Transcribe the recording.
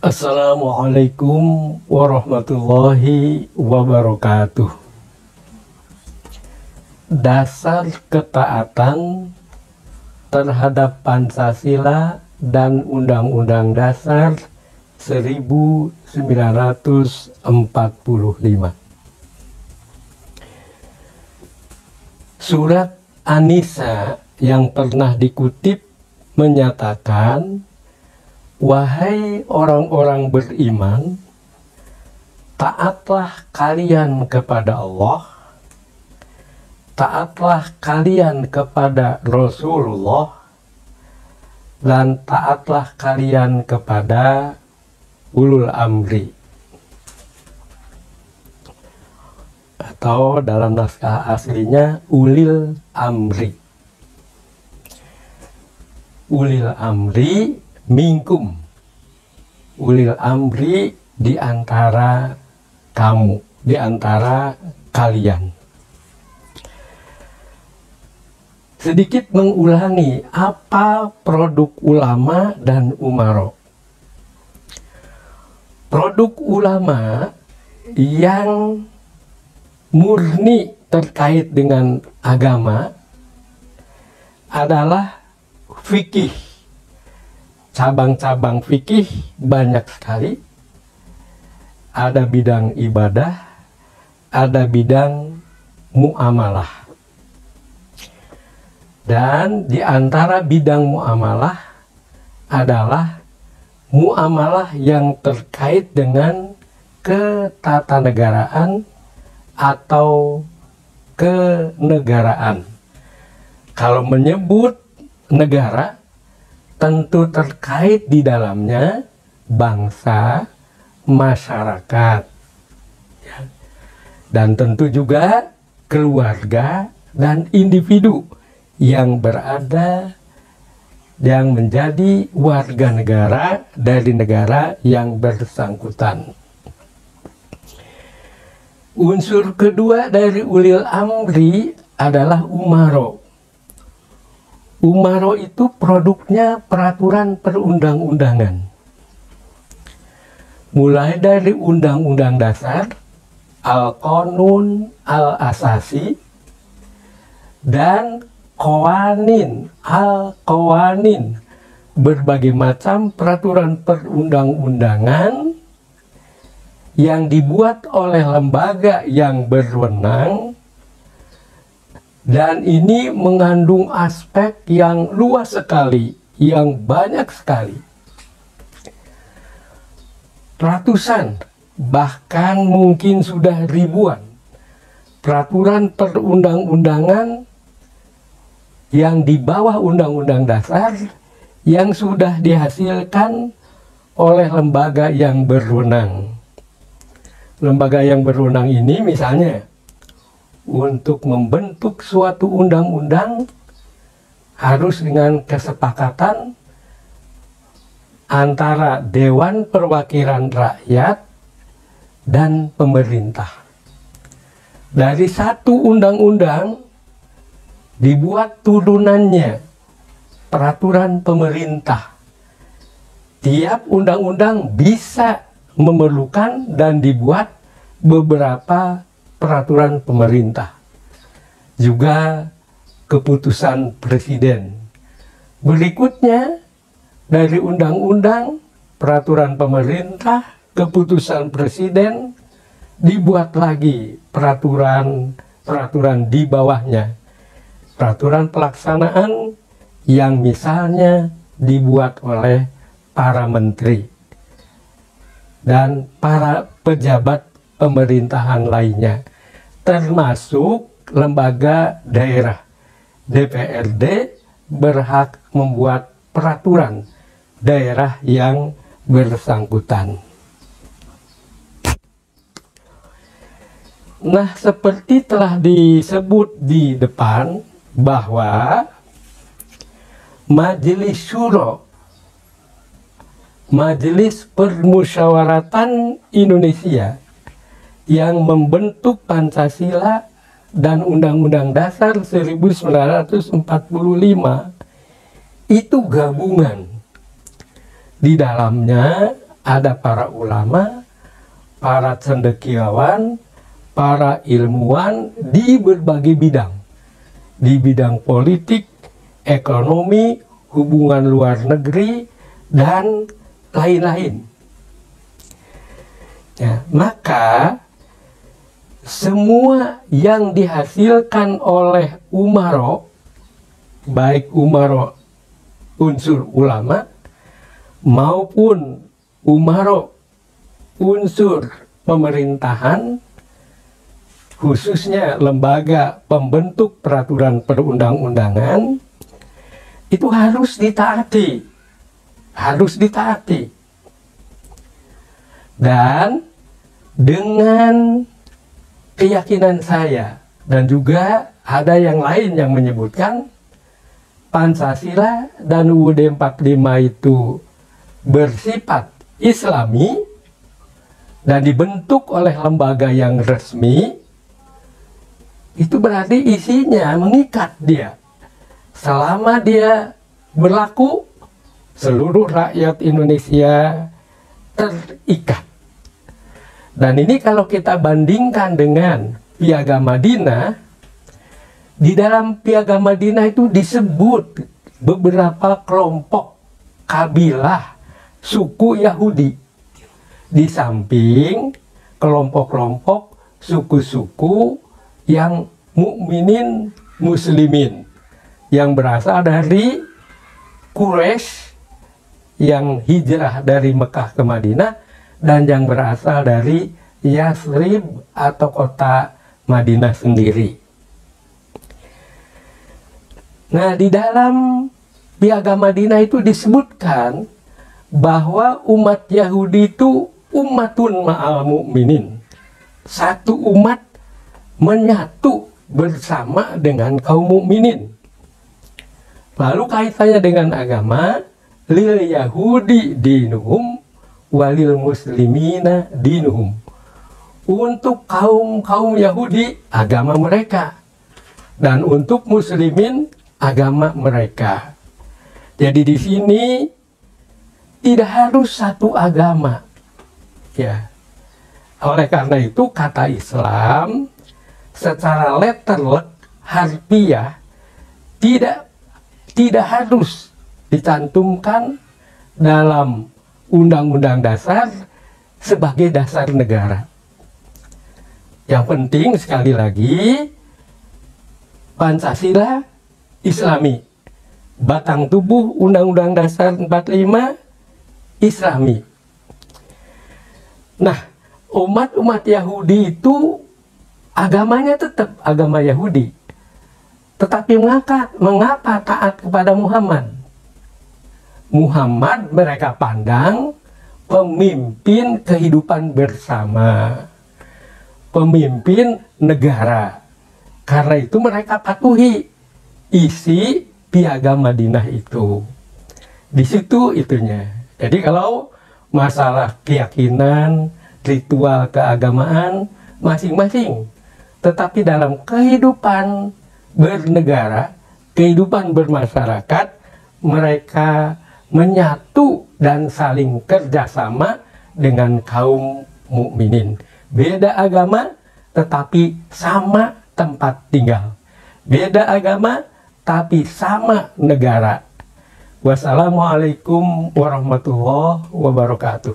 Assalamualaikum warahmatullahi wabarakatuh. Dasar ketaatan terhadap Pancasila dan Undang-Undang Dasar 1945. Surat An-Nisa yang pernah dikutip menyatakan, "Wahai orang-orang beriman, taatlah kalian kepada Allah, taatlah kalian kepada Rasulullah, dan taatlah kalian kepada ulul amri." Atau dalam naskah aslinya ulil amri. Ulil amri minkum, ulil amri di antara kamu, di antara kalian. Sedikit mengulangi apa produk ulama dan umaro. Produk ulama yang murni terkait dengan agama adalah fikih. Cabang-cabang fikih banyak sekali. Ada bidang ibadah, ada bidang muamalah. Dan di antara bidang muamalah adalah muamalah yang terkait dengan ketatanegaraan atau kenegaraan. Kalau menyebut negara, tentu terkait di dalamnya bangsa, masyarakat, ya. Dan tentu juga keluarga dan individu yang berada, yang menjadi warga negara dari negara yang bersangkutan. Unsur kedua dari ulil amri adalah umaro. Umaro itu produknya peraturan perundang-undangan. Mulai dari Undang-Undang Dasar, Al-Qanun Al-Asasi, dan Qawanin Al-Qawanin, berbagai macam peraturan perundang-undangan yang dibuat oleh lembaga yang berwenang. Dan ini mengandung aspek yang luas sekali, yang banyak sekali. Ratusan, bahkan mungkin sudah ribuan peraturan perundang-undangan yang di bawah Undang-Undang Dasar yang sudah dihasilkan oleh lembaga yang berwenang. Lembaga yang berwenang ini misalnya untuk membentuk suatu undang-undang harus dengan kesepakatan antara Dewan Perwakilan Rakyat dan pemerintah. Dari satu undang-undang dibuat turunannya, peraturan pemerintah. Tiap undang-undang bisa memerlukan dan dibuat beberapa peraturan pemerintah, juga keputusan presiden. Berikutnya, dari undang-undang, peraturan pemerintah, keputusan presiden, dibuat lagi peraturan di bawahnya. Peraturan pelaksanaan yang misalnya dibuat oleh para menteri dan para pejabat pemerintahan lainnya, termasuk lembaga daerah. DPRD berhak membuat peraturan daerah yang bersangkutan. Nah, seperti telah disebut di depan bahwa Majelis Syuro, Majelis Permusyawaratan Indonesia, yang membentuk Pancasila dan Undang-Undang Dasar 1945 itu gabungan. Di dalamnya ada para ulama, para cendekiawan, para ilmuwan di berbagai bidang. Di bidang politik, ekonomi, hubungan luar negeri, dan lain-lain. Ya, maka semua yang dihasilkan oleh umaro, baik umaro unsur ulama maupun umaro unsur pemerintahan, khususnya lembaga pembentuk peraturan perundang-undangan, itu harus ditaati. Harus ditaati. Dan dengan keyakinan saya, dan juga ada yang lain yang menyebutkan Pancasila dan UUD 45 itu bersifat Islami dan dibentuk oleh lembaga yang resmi, itu berarti isinya mengikat dia. Selama dia berlaku, seluruh rakyat Indonesia terikat. Dan ini kalau kita bandingkan dengan Piagam Madinah, di dalam Piagam Madinah itu disebut beberapa kelompok kabilah suku Yahudi, di samping kelompok-kelompok suku-suku yang mukminin muslimin yang berasal dari Quraisy yang hijrah dari Mekah ke Madinah dan yang berasal dari Yathrib atau kota Madinah sendiri. Nah, di dalam Piagam Madinah itu disebutkan bahwa umat Yahudi itu ummatun ma'al mu'minin, satu umat menyatu bersama dengan kaum mukminin. Lalu kaitannya dengan agama, lil Yahudi dinuhum walil muslimina dinuhum. Untuk kaum Yahudi agama mereka, dan untuk muslimin agama mereka. Jadi di sini tidak harus satu agama, ya. Oleh karena itu kata Islam secara letterlek harfiah tidak harus dicantumkan dalam Undang-Undang Dasar sebagai dasar negara. Yang penting sekali lagi Pancasila Islami, batang tubuh Undang-Undang Dasar 45 Islami. Nah, umat Yahudi itu agamanya tetap agama Yahudi, tetapi mengapa taat kepada Muhammad? Muhammad mereka pandang pemimpin kehidupan bersama, pemimpin negara. Karena itu mereka patuhi isi Piagam Madinah itu. Di situ itunya. Jadi kalau masalah keyakinan, ritual keagamaan masing-masing, tetapi dalam kehidupan bernegara, kehidupan bermasyarakat, mereka menyatu dan saling kerjasama dengan kaum mukminin. Beda agama, tetapi sama tempat tinggal. Beda agama, tapi sama negara. Wassalamualaikum warahmatullahi wabarakatuh.